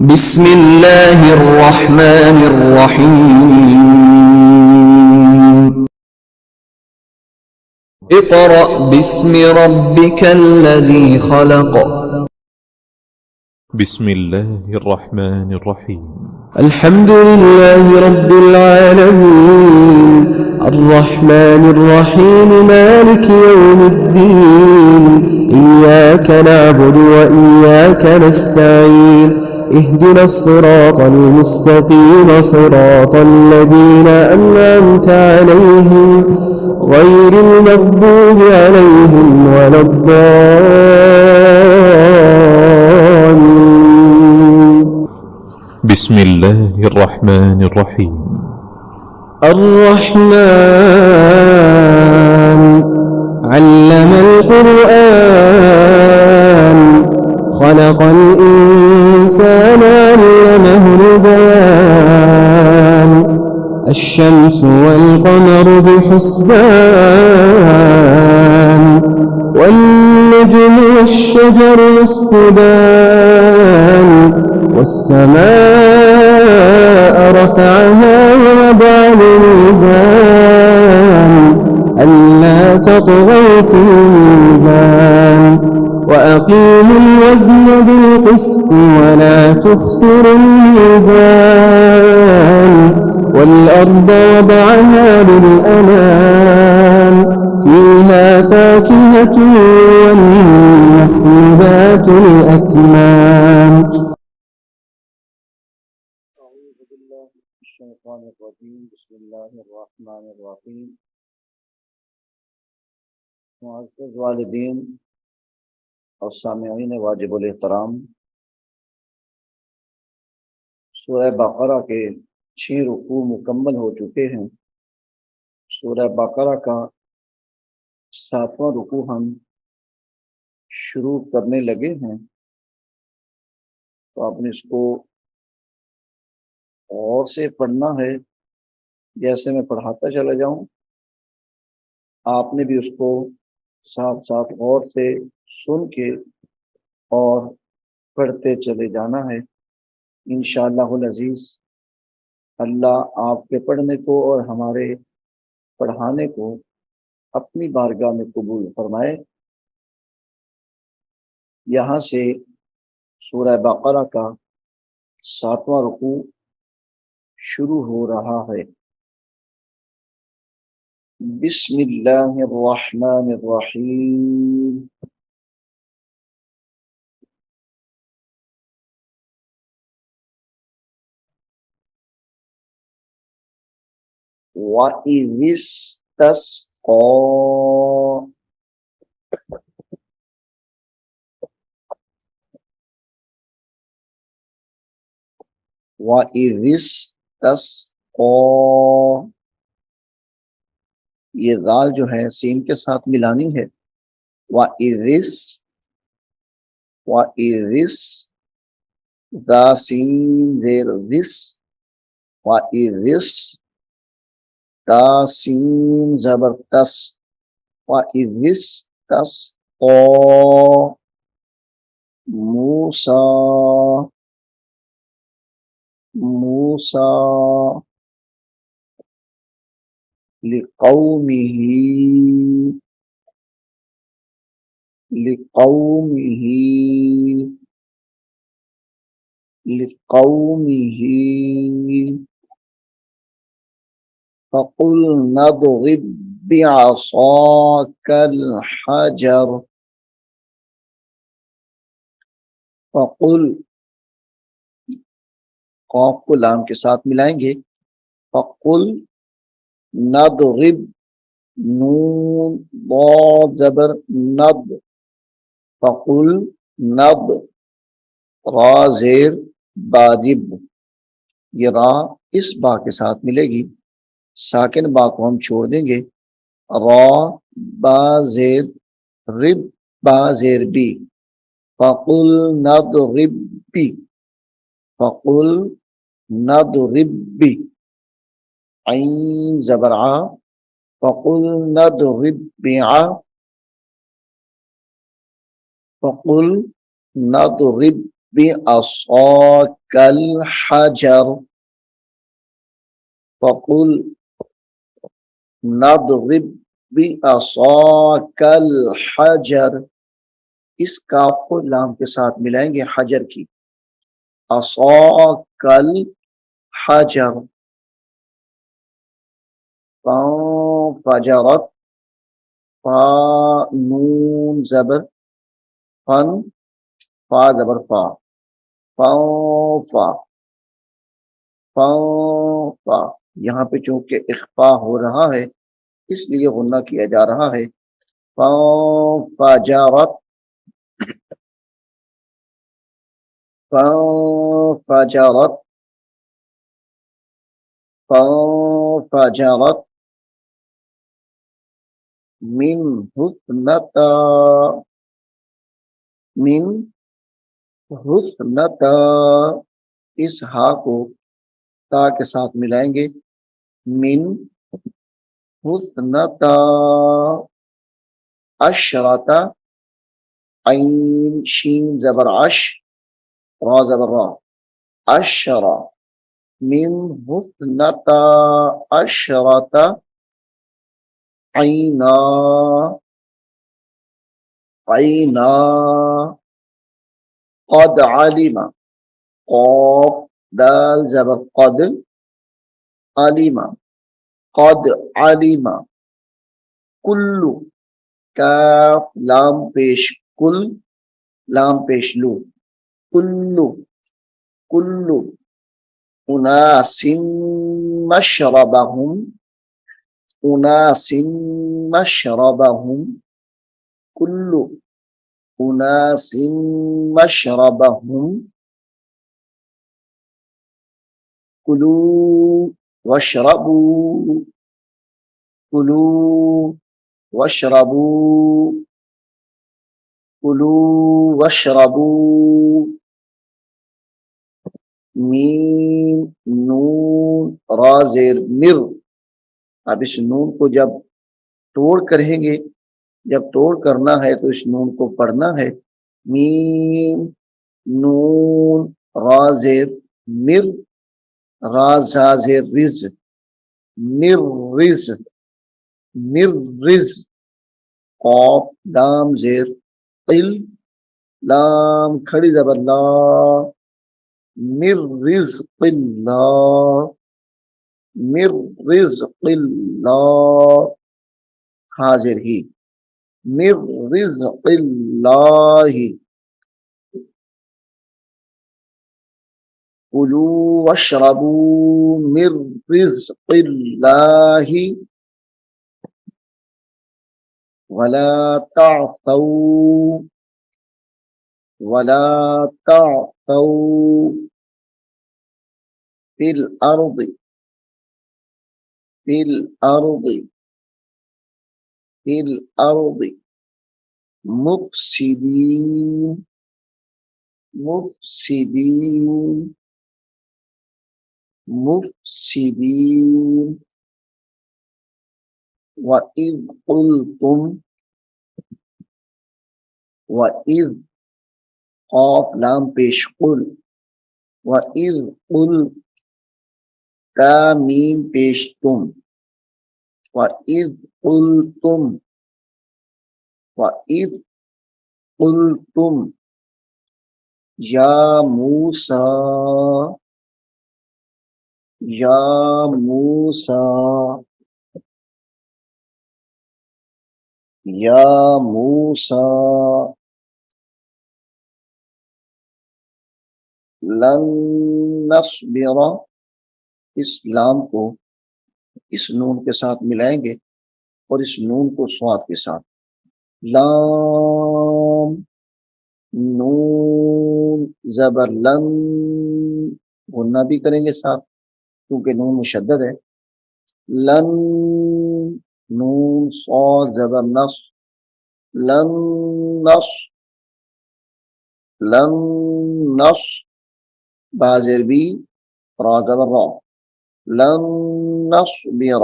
بسم الله الرحمن الرحيم اقرأ باسم ربك الذي خلق بسم الله الرحمن الرحيم الحمد لله رب العالمين الرحمن الرحيم مالك يوم الدين إياك نعبد وإياك نستعين اهدنا الصراط المستقيم صراط الذين أنعمت عليهم غير المغضوب عليهم ولا الضالين. بسم الله الرحمن الرحيم الرحمن علم القرآن خلق الإنسان علمه البيان الشمس والقمر بحسبان والنجم والشجر يسجدان والسماء رفعها ووضع الميزان ألا تطغوا في الميزان وأقيموا الوزن بالقسط ولا تخسروا الميزان والأرض وضعها للأنام فيها فاكهة والنخل ذات الأكمام. اعوذ باللہ من الشیطان الرجیم بسم اللہ الرحمن الرحیم. معزز والدین اور سامعین واجب الاحترام، سورہ بقرہ کے 6 رکوع مکمل ہو چکے ہیں. سورہ بقرہ کا 7واں رکوع ہم شروع کرنے لگے ہیں، تو آپ نے اس کو غور سے پڑھنا ہے. جیسے میں پڑھاتا چلا جاؤں آپ نے بھی اس کو ساتھ ساتھ غور سے سن کے اور پڑھتے چلے جانا ہے. انشاءاللہ العزیز اللہ آپ کے پڑھنے کو اور ہمارے پڑھانے کو اپنی بارگاہ میں قبول فرمائے. یہاں سے سورہ بقرہ کا 7واں رکوع شروع ہو رہا ہے. بسم اللہ الرحمن الرحیم. وَإِذِ اسْتَسْقَىٰ وَإِذِ اسْتَسْقَىٰ، یہ ذال جو ہے سین کے ساتھ ملانی ہے. وَإِذِ دا سین زیر ذس، وَإِذِ دا سین زبر تس، وَإِذِ اسْتَسْقَىٰ موسیٰ لقومه فقلنا اضرب بعصاك الحجر. فقل قاف کو لام کے ساتھ ملائیں گے. فقل نضرب، نون ضاد زبر ند، فقل نض، را زیر بارب، یہ را اس با کے ساتھ ملے گی. ساکن با کو ہم چھوڑ دیں گے. را با زیر رب، با زیر بی، فقل نضرب بی، فقل نضرب بی، عین زبر ع، فقل نضرب بع، فقل نضرب بعصاك الحجر فقل نضرب بعصاك الحجر، اس کاف کو لام کے ساتھ ملائیں گے حجر کی، عصاک الحجر، فانفجرت، فا نون زبر، فن فا زبر فا، فا فا، یہاں پہ چونکہ اخفا ہو رہا ہے اس لیے غنہ کیا جا رہا ہے، فانفجرت، فانفجرت، فانفجرت من حسنتا، من حسنتا، اس ہا کو تا کے ساتھ ملائیں گے، من حسنتا اشرتا، عین شین زبر عش، را زبر را، اشرا، من حسنتا اشرتا عینا، عینا، قد علم، قاف دال زبر قد، علم، قد علم، کلو، کاف لام پیش کل، لام پیش لو، کلو، کلو، اناس مشربہم، اناس مشربہم، کلو اناس مشربہم، کلو واشربو، کلو واشربو، کلو واشربو، میم نون را زیر مر، اب اس نون کو جب توڑ کریں گے، جب توڑ کرنا ہے تو اس نون کو پڑھنا ہے، میم نون را زیر مر، را زا زیر رز، مر رز، مر رز، قاف لام زیر قل، لام کھڑی زبر لا، مر رزق اللہ، مر رزق اللہ، حاضر ہی، مر رزق اللہ، کلوا واشربوا من رزق اللہ ولا تعثوا، ولا تعثوا فی الارض، فی الارض، فی الارض مفسدین، مفسدین، مفسدین، وَإِذْ قُلْتُمْ، وَإِذْ قاف لام پیش قل، وَإِذْ قُل تا میم پیش تم، وَإِذْ قُلْتُمْ، وَإِذْ قُلْتُمْ یا موسیٰ، یا موسیٰ، یا موسیٰ لن نصبر، اس لام کو اس نون کے ساتھ ملائیں گے اور اس نون کو صاد کے ساتھ، لام نون زبر لن، غنہ بھی کریں گے ساتھ کیونکہ نون مشدد ہے، لن، نون صاد زبر نص، لن نص، لن نص، بازر بھی را زبر را، لن نصبر،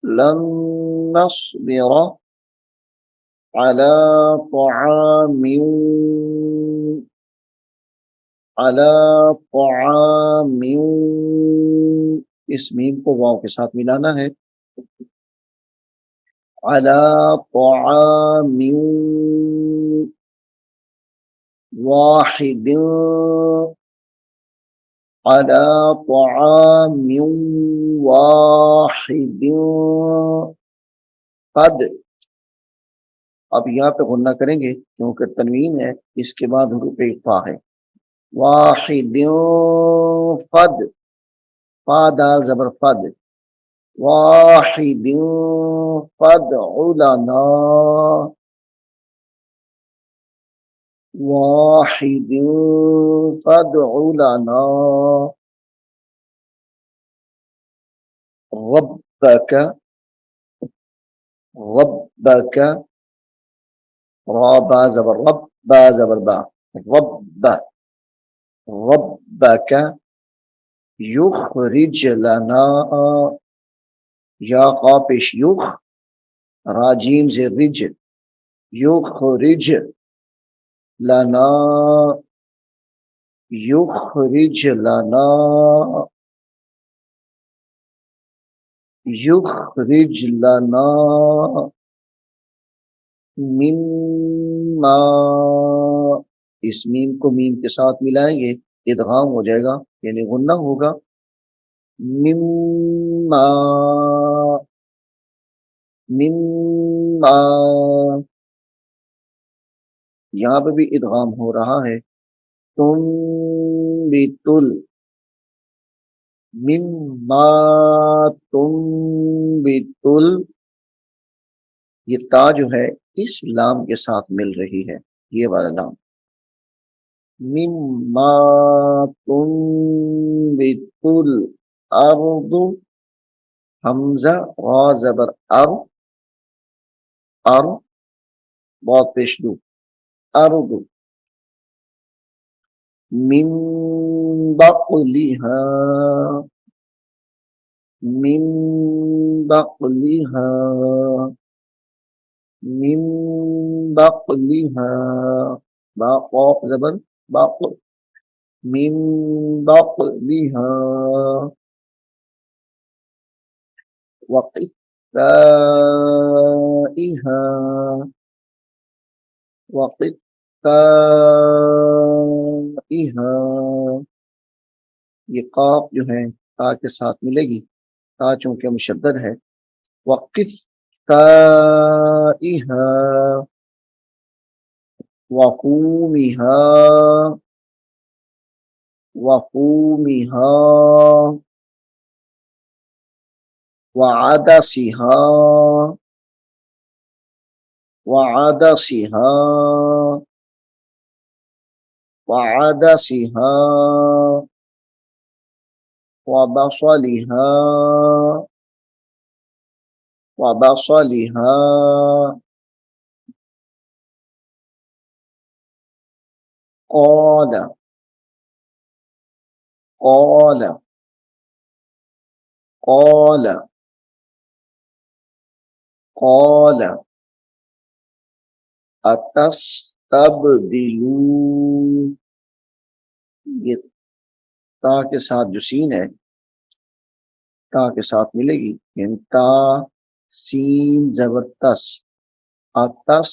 لن نصبر على طعام علی طعام، اس میم کو واو کے ساتھ ملانا ہے، علی طعام واحد، علی طعام واحد، قد، اب یہاں پہ غنہ کریں گے کیونکہ تنوین ہے، اس کے بعد حروف اخفا ہے، واحد فد، فا دال زبر فد، واحد فدع لنا، واحد فدع لنا ربك، ربك، را با زبر رب، با زبر با، رب، ربك يخرج لنا، یا قاپش یخ، راجیم سے رج، یخرج لنا، یخرج لنا، یخرج لنا مما، اس میم کو میم کے ساتھ ملائیں گے ادغام ہو جائے گا یعنی غنہ ہوگا، مما، مما، یہاں پہ بھی ادغام ہو رہا ہے، تم بیتل، مما تم بیتل، یہ تا جو ہے اس لام کے ساتھ مل رہی ہے، یہ والا لام، مما تنبت الارض، حمزہ را زبر ار، ار بہت پیش دو، ارض، من بقلها، من بقلها، من بقلها، باقا زبر باق، من بقلها وقثائها، وقثائها، یہ قاف جو ہے تا کے ساتھ ملے گی، تا چونکہ مشدد ہے، وقثائها وقومها، وقومها وعدسها، وعدسها، وعدسها وبصلها، وبصلها قال، قال، قال، قال اتستبدلون، یہ تا کے ساتھ جو سین ہے تا کے ساتھ ملے گی، یعنی تا سین زبر تس، اتس،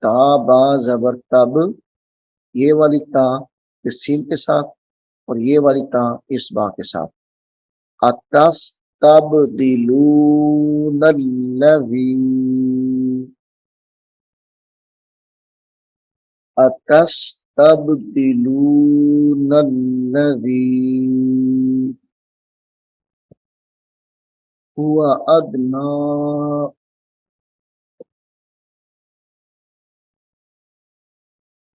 تا با زبر تب، یہ والی تا اس سین کے ساتھ اور یہ والی تا اس با کے ساتھ، اتستبدلون الذی، اتستبدلون الذی هو ادنى،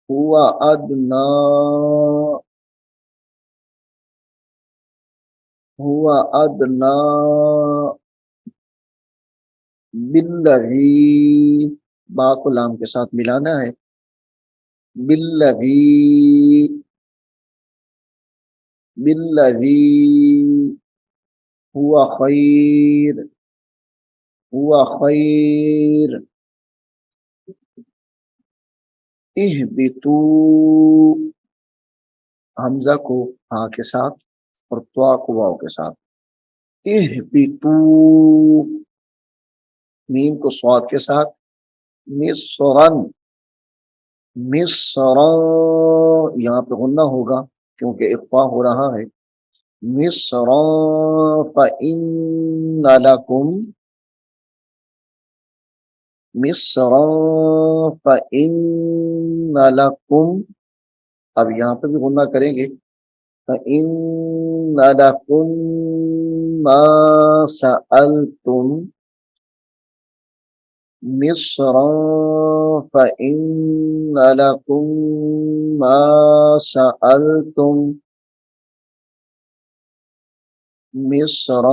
هو ادنى، هو ادنى بالذی، با کو لام کے ساتھ ملانا ہے، بالذی، بالذی هو خیر، هو خیر، اہبطوا، حمزہ کو ہاں کے ساتھ اور طوا کو واو کے ساتھ. اہبطو، میم کو صاد کے ساتھ. مصرن، مصر، یہاں پہ غنہ ہوگا کیونکہ اخفا ہو رہا ہے. مصر فإن لکم، مصر فإن لکم، اب یہاں پہ بھی غنہ کریں گے. فإن لکم ما سألتم، مصر فإن لکم ما سألتم، مصر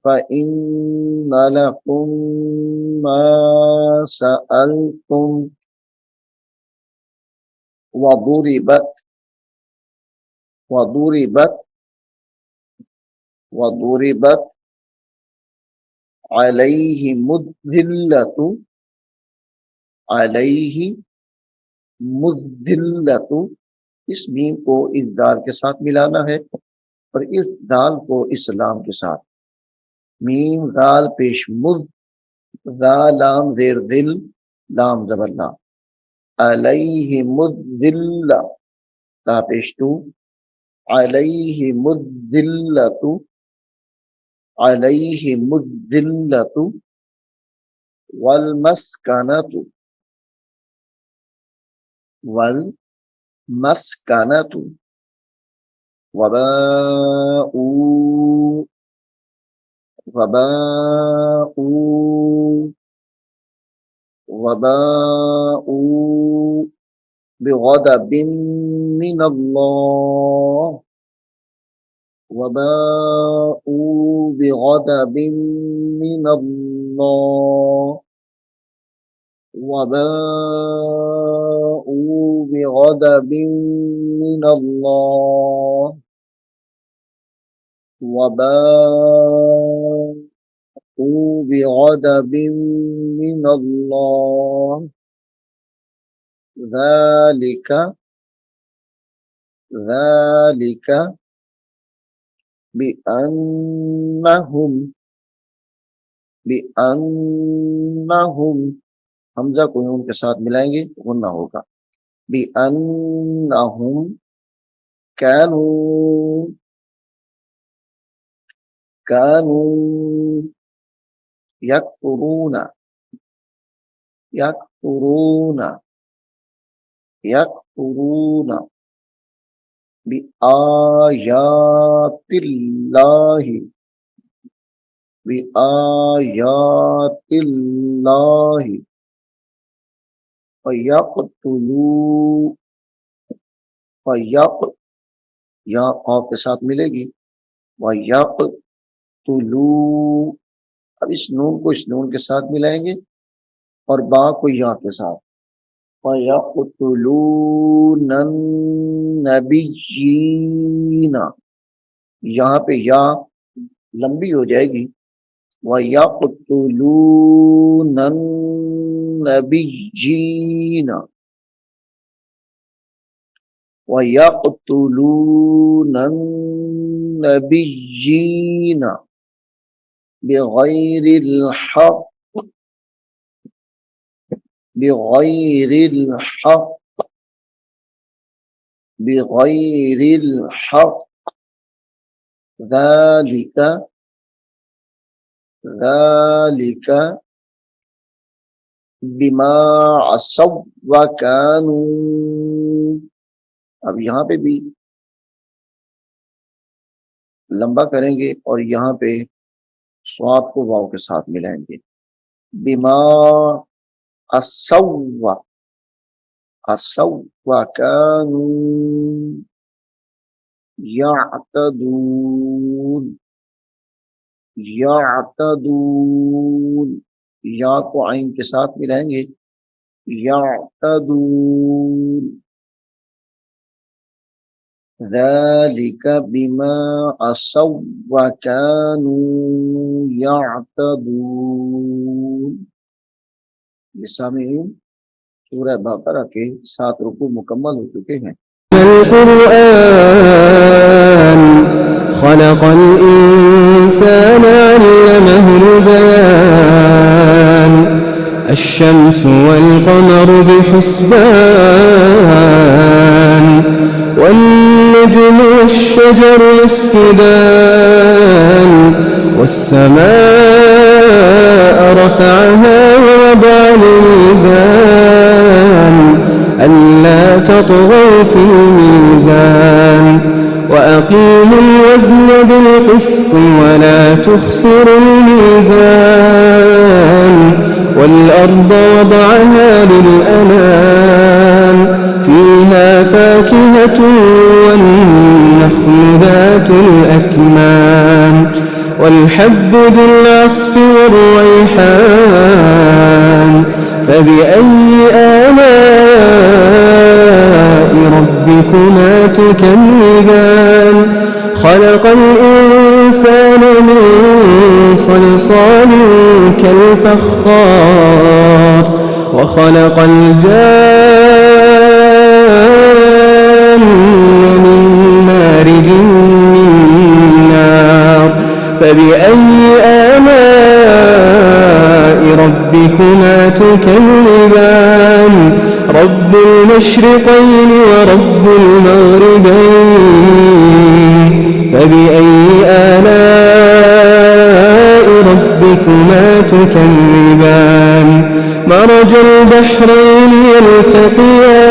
فإن لکم ما سألتم. وضربت، وضربت، وضربت علیہم الذلۃ، علیہ مذلۃ، اس میم کو اس دال کے ساتھ ملانا ہے اور اس دال کو اس لام کے ساتھ. میم دال پیش مذ، ذا لام زیر دل، لام زبر لا. علیہم الذلۃ، تا پیش تو، علیہم الذلۃ، علیہم الذلۃ. والمسکنۃ، والمسکنۃ. وباءوا، وباءوا، وباءوا بغضب من اللہ، وباءوا بغضب من اللہ، وباءوا بغضب من اللہ، وباءوا بغضب من اللہ. ذلك، ذلك بأنہم، بأنہم، حمزہ کو نون کے ساتھ ملائیں گے غنہ ہوگا. بأنہم كانوا، كانوا يكفرون، يكفرون، يكفرون بآيات الله، بآيات الله. فيقتلوا، فیق، یہاں قاف کے ساتھ ملے گی. وَيَقْتُلُوا، اب اس نون کو اس نون کے ساتھ ملائیں گے اور با کو یا کے ساتھ. وَيَقْتُلُونَ النَّبِيِّينَ، یہاں پہ یا لمبی ہو جائے گی. وَيَقْتُلُونَ النَّبِيِّينَ، وَيَقْتُلُونَ النَّبِيِّينَ بِغَيْرِ الْحَقِّ، بِغَيْرِ الْحَقِّ، بِغَيْرِ الْحَقِّ. ذَلِكَ، ذَلِكَ بِمَا عَصَوْا وَكَانُوا، اب یہاں پہ بھی لمبا کریں گے اور یہاں پہ صاد کو واو کے ساتھ ملائیں گے. بما عصوا، عصوا وكانوا يعتدون، يعتدون، یا کو عین کے ساتھ ملائیں گے. يعتدون. ذلك بما عصوا وكانوا يعتدون. یہ سامعین سورہ بقرہ کے 7 رکوع مکمل ہو چکے ہیں. القرآن خلق الإنسان علمه البيان الشمس والقمر بحسبان والنجم والشجر يسجدان والسماء رفعها ووضع الميزان ألا تطغوا في الميزان وأقيموا الوزن بالقسط ولا تخسروا الميزان والأرض وضعها للأنام فيها فاكهة والنخل ذات الأكمام والحب ذو العصف والريحان فبأي آلاء ربكما تكذبان خلق الإنسان من صلصال كالفخار وخلق الجان من مارج من نار فبأي آلاء ربكما تكذبان رب المشرقين ورب المغربين فبأي آلاء ربكما تكذبان مرج البحرين يلتقيان